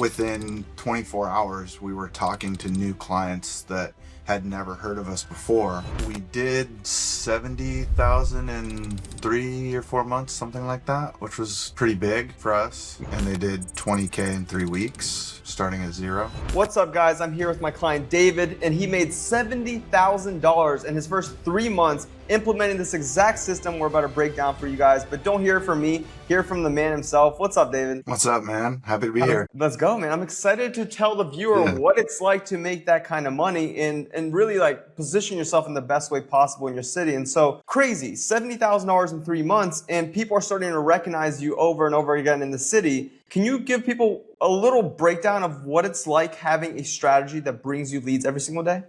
within 24 hours, we were talking to new clients that had never heard of us before. We did 70,000 in 3 or 4 months, something like that, which was pretty big for us. And they did 20K in 3 weeks, starting at zero. What's up, guys? I'm here with my client David, and he made $70,000 in his first 3 months implementing this exact system we're about to break down for you guys. But don't hear it from me, hear it from the man himself. What's up, David? What's up, man? Happy to be here. Let's go, man. I'm excited to tell the viewer what it's like to make that kind of money and really like position yourself in the best way possible in your city. And so crazy, $70,000 in 3 months, and people are starting to recognize you over and over again in the city. Can you give people a little breakdown of what it's like having a strategy that brings you leads every single day?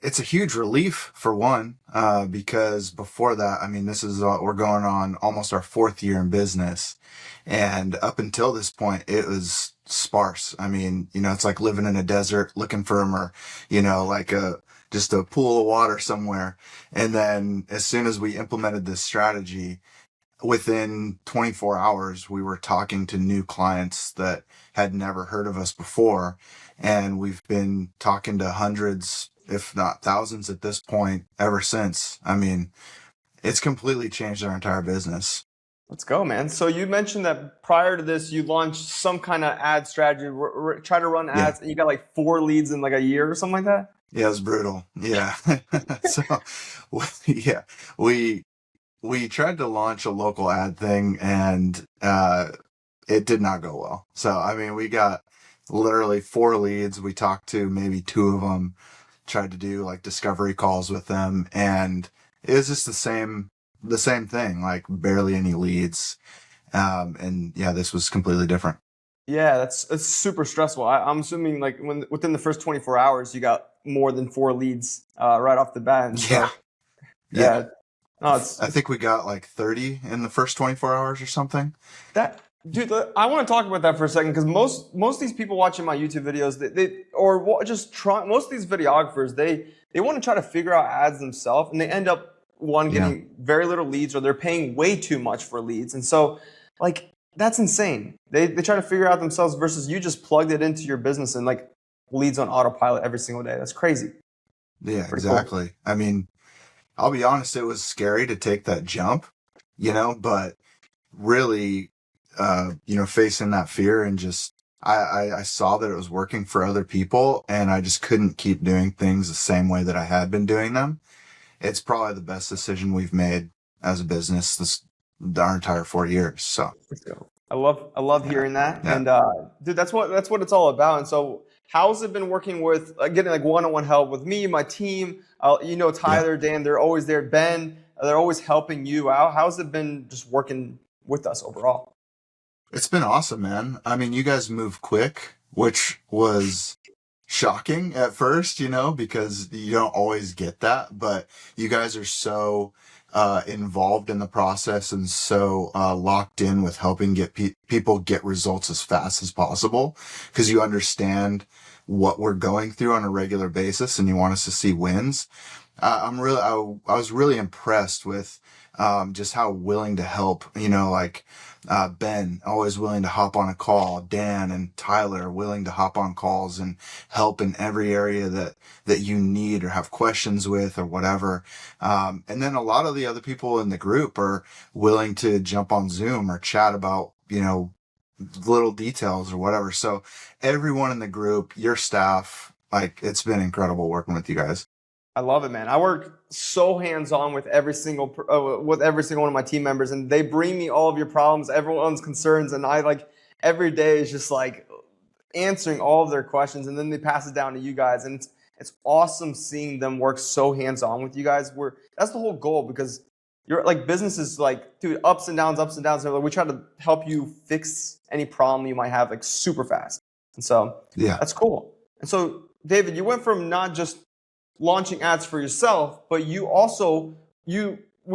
It's a huge relief for one, because before that, I mean, this is, we're going on almost our 4th year in business. And up until this point, it was sparse. I mean, it's like living in a desert looking for like just a pool of water somewhere. And then as soon as we implemented this strategy, within 24 hours, we were talking to new clients that had never heard of us before. And we've been talking to hundreds, if not thousands at this point ever since. I mean, it's completely changed our entire business. Let's go, man. So you mentioned that prior to this, you launched some kind of ad strategy, try to run ads, and you got like 4 leads in like a year or something like that? Yeah, it was brutal. Yeah. So, yeah, we tried to launch a local ad thing, and it did not go well. So, I mean, we got literally 4 leads. We talked to maybe 2 of them, tried to do like discovery calls with them, and it was just the same thing, like barely any leads. And yeah, this was completely different. Yeah, it's super stressful. I'm assuming like within the first 24 hours, you got more than 4 leads right off the bat. And Yeah. so, yeah. No, I think we got like 30 in the first 24 hours or something. Dude, I want to talk about that for a second, because most of these people watching my YouTube videos, most of these videographers, they want to try to figure out ads themselves, and they end up getting very little leads, or they're paying way too much for leads. And so like that's insane. They try to figure it out themselves versus you just plugged it into your business and like leads on autopilot every single day. That's crazy. Yeah, Pretty exactly. Cool. I mean, I'll be honest, it was scary to take that jump, but really, facing that fear and just, I saw that it was working for other people, and I just couldn't keep doing things the same way that I had been doing them. It's probably the best decision we've made as a business our entire 4 years. So I love hearing that. Yeah. And dude, that's what it's all about. And so how's it been working with getting like one-on-one help with me, my team? Tyler, Dan, they're always there. Ben, they're always helping you out. How's it been just working with us overall? It's been awesome, man. I mean, you guys move quick, which was shocking at first, because you don't always get that, but you guys are so involved in the process and so locked in with helping get people get results as fast as possible, because you understand what we're going through on a regular basis and you want us to see wins. I was really impressed with just how willing to help, Ben, always willing to hop on a call. Dan and Tyler willing to hop on calls and help in every area that you need or have questions with or whatever. And then a lot of the other people in the group are willing to jump on Zoom or chat about, little details or whatever. So everyone in the group, your staff, like, it's been incredible working with you guys. I love it, man. I work so hands-on with every single one of my team members, and they bring me all of your problems, everyone's concerns, and I like every day is just like answering all of their questions, and then they pass it down to you guys, and it's awesome seeing them work so hands-on with you guys. That's the whole goal, because you're like, business is like, dude, ups and downs. And we try to help you fix any problem you might have like super fast, and so that's cool. And so, David, you went from not just launching ads for yourself, but we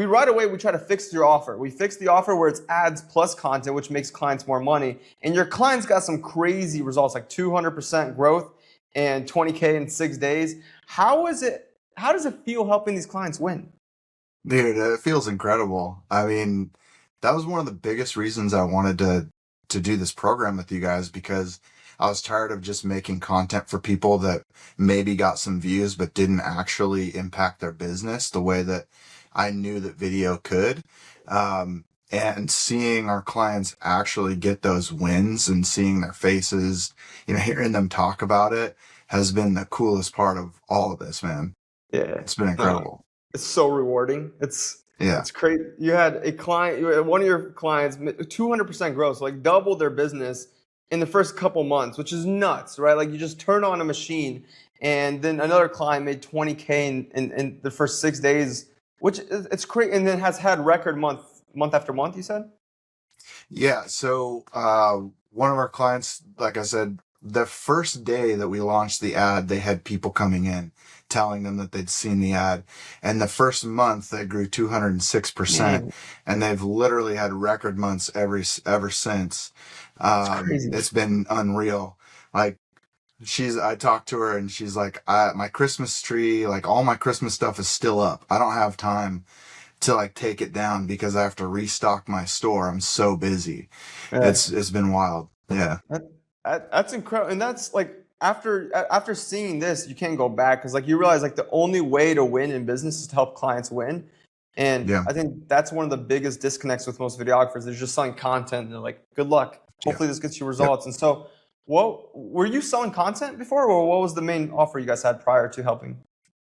right away, we try to fix your offer. We fix the offer where it's ads plus content, which makes clients more money. And your clients got some crazy results, like 200% growth and 20K in 6 days. How does it feel helping these clients win? Dude, it feels incredible. I mean, that was one of the biggest reasons I wanted to do this program with you guys, because I was tired of just making content for people that maybe got some views but didn't actually impact their business the way that I knew that video could. And seeing our clients actually get those wins and seeing their faces, hearing them talk about it has been the coolest part of all of this, man. Yeah. It's been No, incredible. it's so rewarding. Yeah. It's crazy. You had a client, one of your clients, 200% growth, so like doubled their business in the first couple months, which is nuts, right? Like you just turn on a machine, and then another client made 20K in the first 6 days, which it's crazy, and then has had record month after month. You said? Yeah. So, one of our clients, like I said, the first day that we launched the ad, they had people coming in telling them that they'd seen the ad. And the first month they grew 206%. Man, And they've literally had record months ever since. it's crazy. It's been unreal. Like, I talked to her and she's like, my Christmas tree, like all my Christmas stuff is still up. I don't have time to like take it down because I have to restock my store. I'm so busy. Yeah. It's been wild. Yeah. That's incredible, and that's like after seeing this, you can't go back because like you realize like the only way to win in business is to help clients win, and Yeah. I think that's one of the biggest disconnects with most videographers. They're just selling content, and they're like, "Good luck. Yeah. Hopefully, this gets you Yep. results." And so, what were you selling content before, or what was the main offer you guys had prior to helping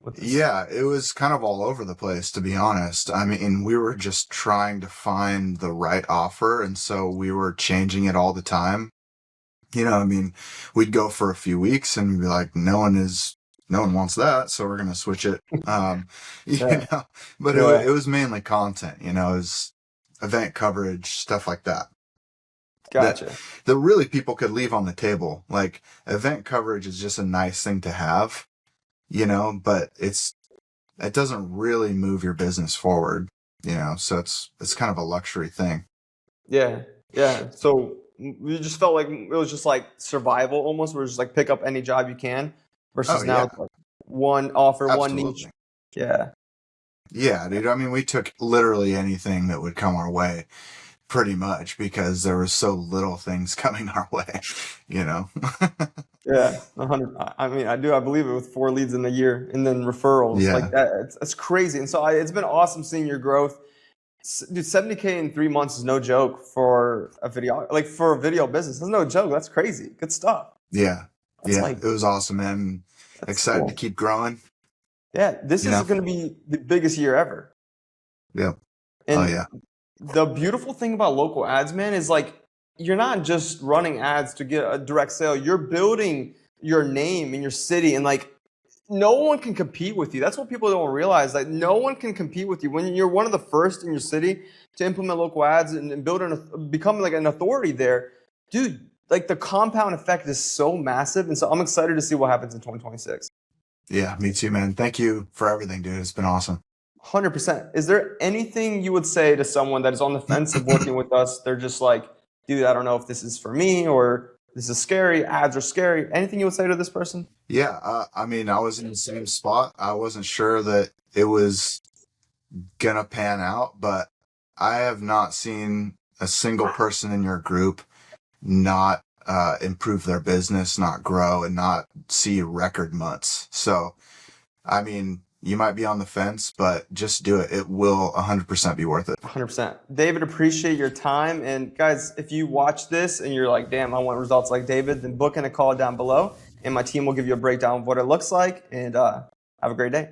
with this? Yeah, it was kind of all over the place, to be honest. I mean, we were just trying to find the right offer, and so we were changing it all the time. I mean, we'd go for a few weeks and we'd be like, no one wants that, so we're gonna switch it. Yeah. But Yeah. it was mainly content, it was event coverage, stuff like that. Gotcha. That really people could leave on the table. Like event coverage is just a nice thing to have, but it doesn't really move your business forward, so it's kind of a luxury thing. Yeah. Yeah. So you just felt like it was just like survival almost, where it's just like pick up any job you can Oh versus now yeah, it's like one offer, one niche. absolutely. Yeah. Yeah, dude. I mean, we took literally anything that would come our way, pretty much, because there was so little things coming our way, you know? Yeah. 100. I mean, I believe it with 4 leads in a year and then referrals like Yeah. that. It's crazy. And so it's been awesome seeing your growth. Dude, 70K in 3 months is no joke for a video, like for a video business. That's no joke. That's crazy. Good stuff. Yeah. That's Yeah. like, It was awesome, man. that's Excited to cool. keep growing, Yeah. This you is know? going to be the biggest year ever. Yeah. Oh, And yeah. the beautiful thing about local ads, man, is like you're not just running ads to get a direct sale. You're building your name in your city, and like no one can compete with you. That's what people don't realize. Like no one can compete with you when you're one of the first in your city to implement local ads and become like an authority there, dude. Like the compound effect is so massive, and so I'm excited to see what happens in 2026. Yeah. Me too, man. Thank you for everything, dude. It's been awesome. 100%. Is there anything you would say to someone that is on the fence of working with us? They're just like, dude, I don't know if this is for me or this is scary. Ads are scary. Anything you would say to this person? Yeah. I mean, I was in the same spot. I wasn't sure that it was gonna pan out, but I have not seen a single person in your group not improve their business, not grow, and not see record months. So, I mean, you might be on the fence, but just do it. It will 100% be worth it. 100%. David, appreciate your time. And guys, if you watch this and you're like, damn, I want results like David, then book in a call down below, and my team will give you a breakdown of what it looks like. And have a great day.